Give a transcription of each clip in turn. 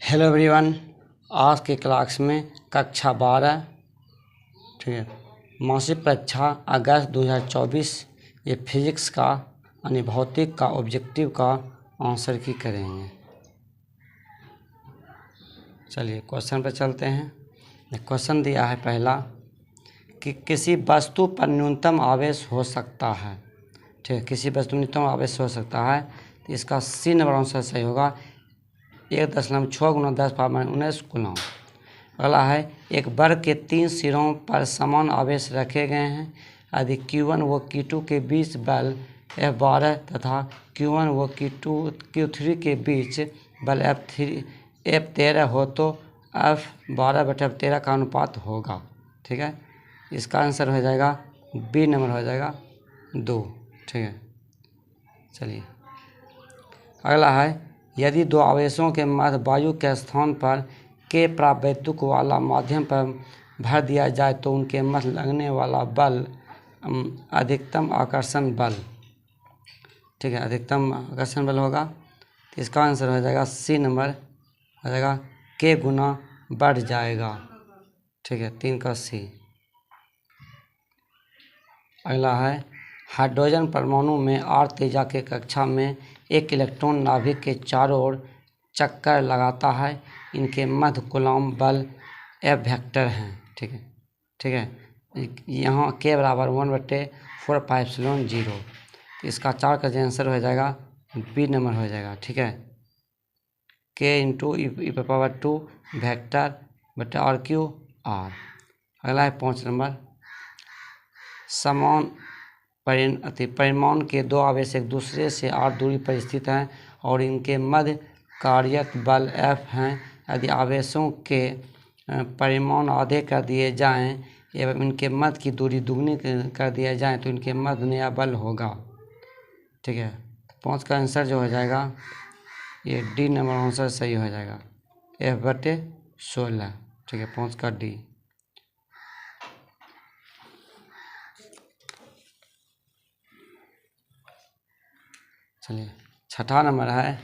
Hello everyone. आज के class में कक्षा 12 ठीक है मासिक परीक्षा अगस्त 2024 ये फिजिक्स का यानी भौतिक का ऑब्जेक्टिव का आंसर की करेंगे। चलिए क्वेश्चन पर चलते हैं। क्वेश्चन दिया है पहला कि किसी वस्तु पर न्यूनतम आवेश हो सकता है। ठीक है, किसी वस्तु न्यूनतम आवेश हो सकता है तो इसका सी नंबर आंसर सही होगा 1.6 × 10⁻19 कूलम। अगला है एक वर्ग के 3 सिरों पर समान आवेश रखे गए हैं। यदि Q1 व Q2 के बीच बल F12 तथा Q1 व Q3 के बीच बल F13 हो तो F12/F13 का अनुपात होगा। ठीक है, इसका आंसर हो जाएगा बी नंबर हो जाएगा 2। ठीक है, चलिए अगला है यदि दो आवेशों के मध्य वायु के स्थान पर के प्रावैद्युक वाला माध्यम पर भर दिया जाए तो उनके मध्य लगने वाला बल अधिकतम आकर्षण बल। ठीक है, अधिकतम आकर्षण बल होगा तो इसका आंसर हो जाएगा सी नंबर हो जाएगा के गुना बढ़ जाएगा। ठीक है, 3 का सी। अगला है हाइड्रोजन परमाणु में R तेजा के कक्षा में एक इलेक्ट्रॉन नाभिक के चारों ओर चक्कर लगाता है। इनके मध्य कूलॉम बल F वेक्टर हैं। ठीक है, यहाँ K बराबर 1/4πε0। इसका 4 का आंसर हो जाएगा बी नंबर हो जाएगा। ठीक है, K × e⁻²⁴ वेक्टर बटा R⁴R। अगला है 5 नंबर समान परिमाण के दो आवेश एक दूसरे से r दूरी पर स्थित हैं और इनके मध्य कार्यरत बल F हैं। यदि आवेशों के परिमाण आधे कर दिए जाएं एवं इनके मध्य की दूरी दुगनी कर दिया जाए तो इनके मध्य नया बल होगा। ठीक है, 5 का आंसर जो हो जाएगा ये डी नंबर आंसर सही हो जाएगा F/16। ठीक है, 5 का डी। चलिए 6ठा नंबर है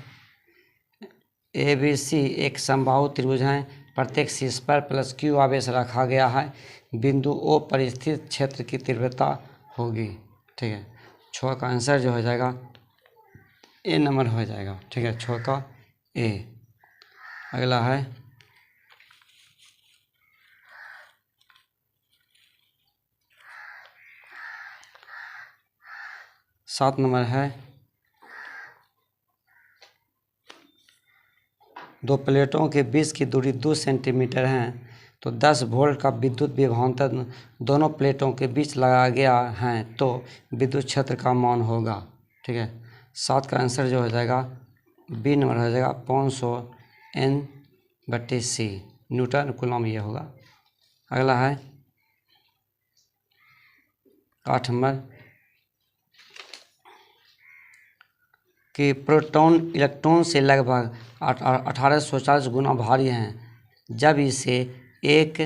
ABC एक समबाहु त्रिभुज है। प्रत्येक शीर्ष पर +Q आवेश रखा गया है। बिंदु O पर स्थित क्षेत्र की तीव्रता होगी। ठीक है, 6 का आंसर जो हो जाएगा ए नंबर हो जाएगा। ठीक है, 6 का ए। अगला है 7 नंबर है दो प्लेटों के बीच की दूरी 2 सेंटीमीटर है तो 10 वोल्ट का विद्युत विभवांतर दोनों प्लेटों के बीच लगाया गया है तो विद्युत क्षेत्र का मान होगा। ठीक है, 7 का आंसर जो हो जाएगा बी नंबर हो जाएगा 500 N/c न्यूटन कूलॉम ये होगा। अगला है 8 नंबर कि प्रोटॉन इलेक्ट्रॉन से लगभग 1840 गुना भारी हैं। जब इसे एक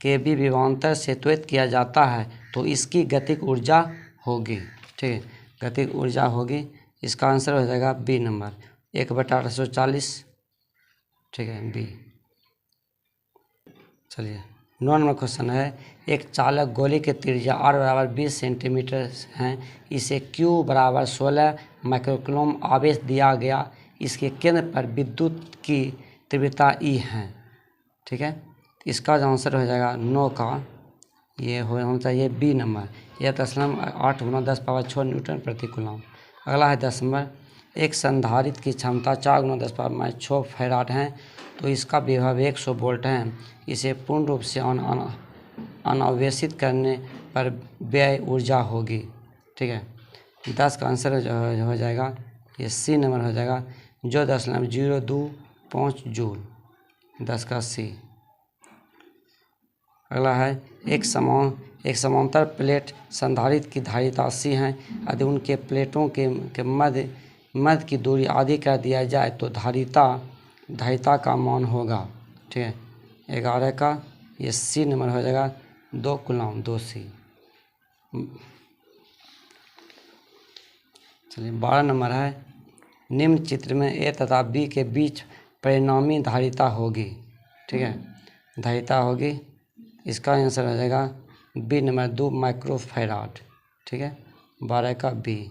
केवी विभवांतर से त्वरित किया जाता है तो इसकी गतिक ऊर्जा होगी। ठीक है, गतिक ऊर्जा होगी। इसका आंसर हो जाएगा बी नंबर 1/840। ठीक है, बी। चलिए 9 नंबर क्वेश्चन है एक चालक गोली के त्रिज्या R बराबर 20 सेंटीमीटर हैं। इसे Q बराबर 16 माइक्रोकूलम आवेश दिया गया। इसके केंद्र पर विद्युत की तीव्रता E है। ठीक है, इसका जो आंसर हो जाएगा 9 का ये होना चाहिए बी नंबर 1.8 × 10⁻6 न्यूटन प्रति कूलम। अगला है 10 नंबर एक संधारित्र की क्षमता 4 × 10⁻6 फैराड है तो इसका विभव 100 वोल्ट है। इसे पूर्ण रूप से अनावेशित करने पर व्यय ऊर्जा होगी। ठीक है, 10 का आंसर हो जाएगा ये सी नंबर हो जाएगा जो 10.025 जूल। 10 का सी। अगला है एक समांतर प्लेट संधारित्र की धारिता सी है। यदि उनके प्लेटों के मध्य की दूरी आधी कर दिया जाए तो धारिता का मान होगा। ठीक है, 11 का ये सी नंबर हो जाएगा 2 कूलॉम 2 सी। चलिए 12 नंबर है निम्न चित्र में ए तथा बी के बीच परिणामी धारिता होगी। ठीक है, धारिता होगी। इसका आंसर हो जाएगा बी नंबर 2 माइक्रोफैराड। ठीक है, 12 का बी।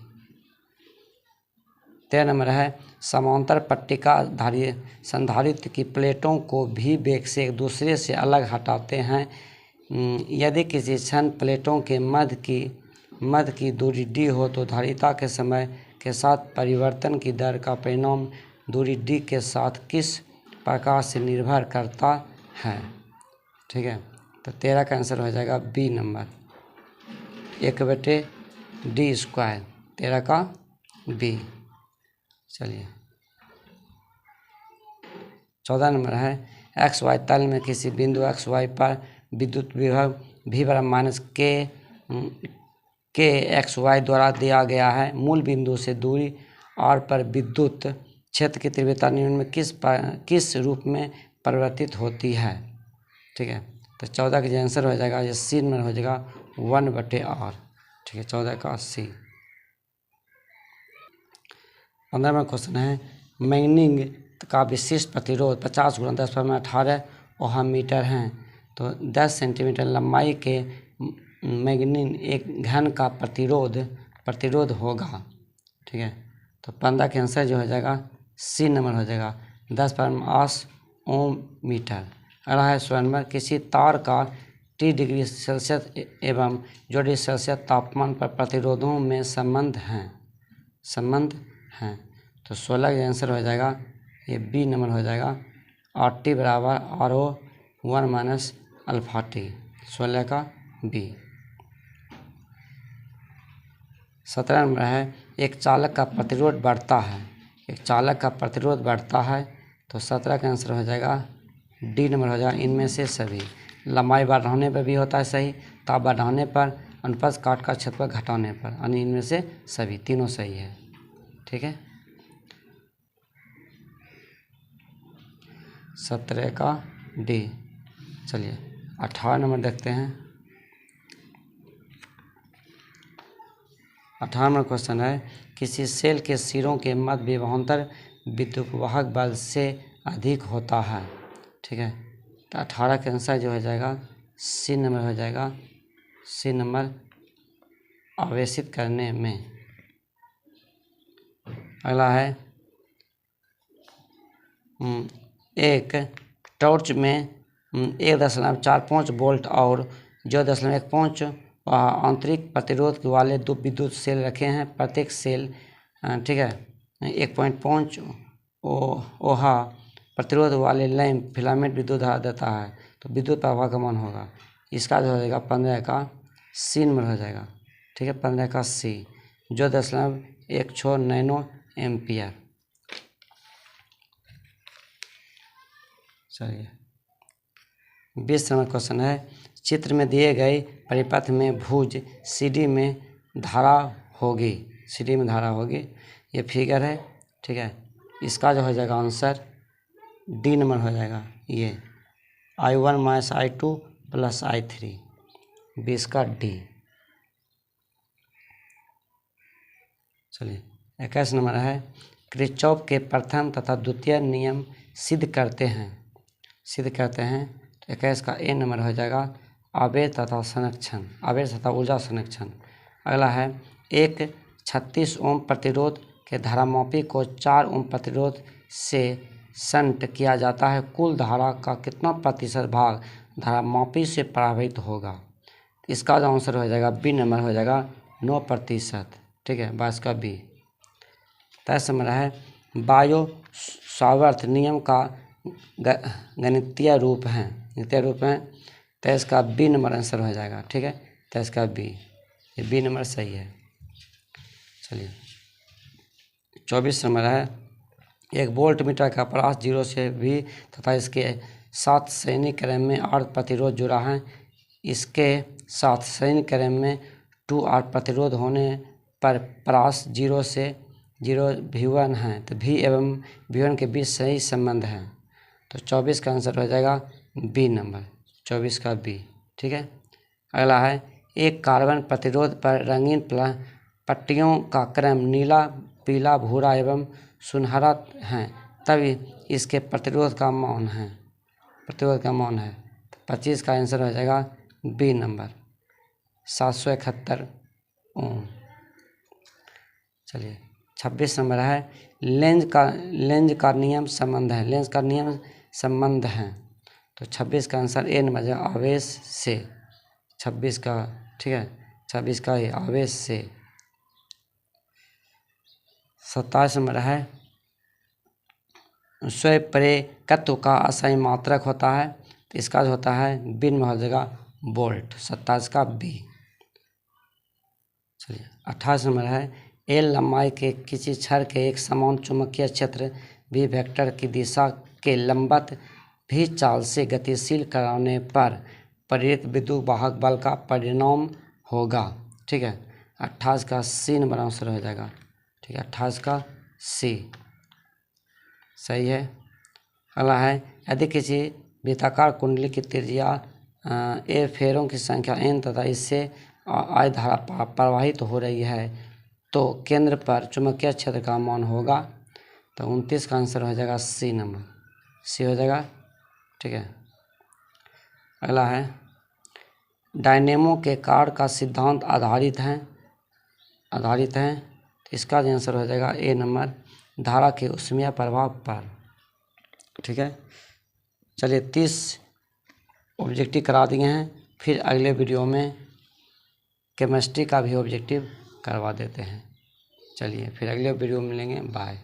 13 नंबर है समांतर पट्टिका धारी संधारित्र की प्लेटों को भी वेग से एक दूसरे से अलग हटाते हैं। यदि किसी क्षण प्लेटों के मध्य की दूरी डी हो तो धारिता के समय के साथ परिवर्तन की दर का परिणाम दूरी डी के साथ किस प्रकार से निर्भर करता है। ठीक है, तो 13 का आंसर हो जाएगा बी नंबर 1/d²। 13 का बी। चलिए 14 नंबर है एक्स वाई तल में किसी बिंदु एक्स वाई पर विद्युत विभव V/-K एक्स वाई द्वारा दिया गया है। मूल बिंदु से दूरी r पर विद्युत क्षेत्र की तीव्रता निम्न में किस रूप में परिवर्तित होती है। ठीक है, तो 14 का आंसर हो जाएगा ये सी में हो जाएगा 1/r। ठीक है, 14 का सी। 15वां क्वेश्चन है मैग्नीज का विशिष्ट प्रतिरोध 50 × 10⁻18 ओहम मीटर है। तो 10 सेंटीमीटर लंबाई के मैग्नीज एक घन का प्रतिरोध होगा। ठीक है, तो 15 के आंसर जो हो जाएगा सी नंबर हो जाएगा 10⁻8 ओम मीटर। अगला है 16 नंबर किसी तार का T डिग्री सेल्सियस एवं 0 डिग्री सेल्सियस तापमान पर प्रतिरोधों में संबंध हैं। तो 16 का आंसर हो जाएगा ये बी नंबर हो जाएगा RT = RO1 - अल्फा T। 16 का बी। 17 नंबर है एक चालक का प्रतिरोध बढ़ता है। तो 17 का आंसर हो जाएगा डी नंबर हो जाएगा इनमें से सभी। लंबाई बढ़ाने पर भी होता है सही, ताप बढ़ाने पर, अनुप्रस्थ काट का क्षेत्रफल घटाने पर, यानी इनमें से सभी तीनों सही है। ठीक है, 17 का डी। चलिए 18 नंबर देखते हैं। 18 नंबर क्वेश्चन है किसी सेल के सिरों के मध्य विभवांतर विद्युतवाहक बल से अधिक होता है। ठीक है, तो 18 के आंसर जो हो जाएगा सी नंबर हो जाएगा। सी नंबर आवेशित करने में। अगला है एक टॉर्च में 1.45 वोल्ट और 0.15 आंतरिक प्रतिरोध वाले 2 विद्युत सेल रखे हैं। प्रत्येक सेल ठीक है 1.5 ओहा प्रतिरोध वाले लैंप फिलामेंट विद्युत धारा देता है। तो विद्युत प्रवाह का मान होगा इसका जो हो जाएगा 15 का सी नंबर हो जाएगा। ठीक है, 15 का सी 0.16 नैनो एम्पियर। चलिए 20 नंबर क्वेश्चन है चित्र में दिए गए परिपथ में भुज CD में धारा होगी। ये फिगर है। ठीक है, इसका जो हो जाएगा आंसर डी नंबर हो जाएगा ये I1 - I2 + I3। 20 का डी। चलिए 21 नंबर है किरचॉफ के प्रथम तथा द्वितीय नियम सिद्ध करते हैं। तो 21 का ए नंबर हो जाएगा आवेश तथा ऊर्जा संरक्षण। अगला है एक 36 ओम प्रतिरोध के धारामापी को 4 ओम प्रतिरोध से शंट किया जाता है। कुल धारा का कितना प्रतिशत भाग धारामापी से प्रभावित होगा। इसका जो आंसर हो जाएगा बी नंबर हो जाएगा 9%। ठीक है, 22 का बी। 23 नंबर है बायो सावर्थ नियम का गणितीय रूप है। 23 का बी नंबर आंसर हो जाएगा। ठीक है, 23 का बी। ये बी नंबर सही है। चलिए 24 नंबर है एक वोल्ट मीटर का प्रास 0 से V तथा इसके साथ श्रेणी क्रम में R प्रतिरोध जुड़ा है। इसके साथ श्रेणी क्रम में 2R प्रतिरोध होने पर प्रास 0 से 0 V1 है। तो V एवं V1 के बीच सही संबंध है। तो 24 का आंसर हो जाएगा बी नंबर 24 का बी। ठीक है, अगला है एक कार्बन प्रतिरोध पर रंगीन पट्टियों का क्रम नीला, पीला, भूरा एवं सुनहरा है तभी इसके प्रतिरोध का मान है, प्रतिरोध का मान है। तो 25 का आंसर हो जाएगा बी नंबर 771 ओम। चलिए 26 नंबर है लेंज का नियम संबंध है, लेंज का नियम संबंध है। तो 26 का आंसर ए नंबर जाएगा आवेश से, 26 का, ठीक है, 26 का ये आवेश से। 27 नंबर है स्वप्रेरकत्व का असाई मात्रक होता है, तो इसका जो होता है बी में हो जाएगा वोल्ट, 27 का बी। चलिए 28 नंबर है एल लंबाई के किसी छड़ के एक समान चुंबकीय क्षेत्र भी वेक्टर की दिशा के लंबवत भी चाल से गतिशील कराने पर प्रेरित विद्युत वाहक बल का परिणाम होगा, ठीक है। 28 का सी नंबर आंसर हो जाएगा, ठीक है, 28 का सी सही है। अगला है यदि किसी वृत्ताकार कुंडली की त्रिज्या ए फेरों की संख्या n तथा इससे I धारा प्रवाहित हो रही है तो केंद्र पर चुंबकीय क्षेत्र का मान होगा। तो 29 का आंसर हो जाएगा सी नंबर, सी हो जाएगा, ठीक है। अगला है डायनेमो के कार्य का सिद्धांत आधारित है, तो इसका आंसर हो जाएगा ए नंबर धारा के ऊष्मीय प्रभाव पर, ठीक है। चलिए 30 ऑब्जेक्टिव करा दिए हैं, फिर अगले वीडियो में केमिस्ट्री का भी ऑब्जेक्टिव करवा देते हैं। चलिए फिर अगले वीडियो में मिलेंगे, बाय।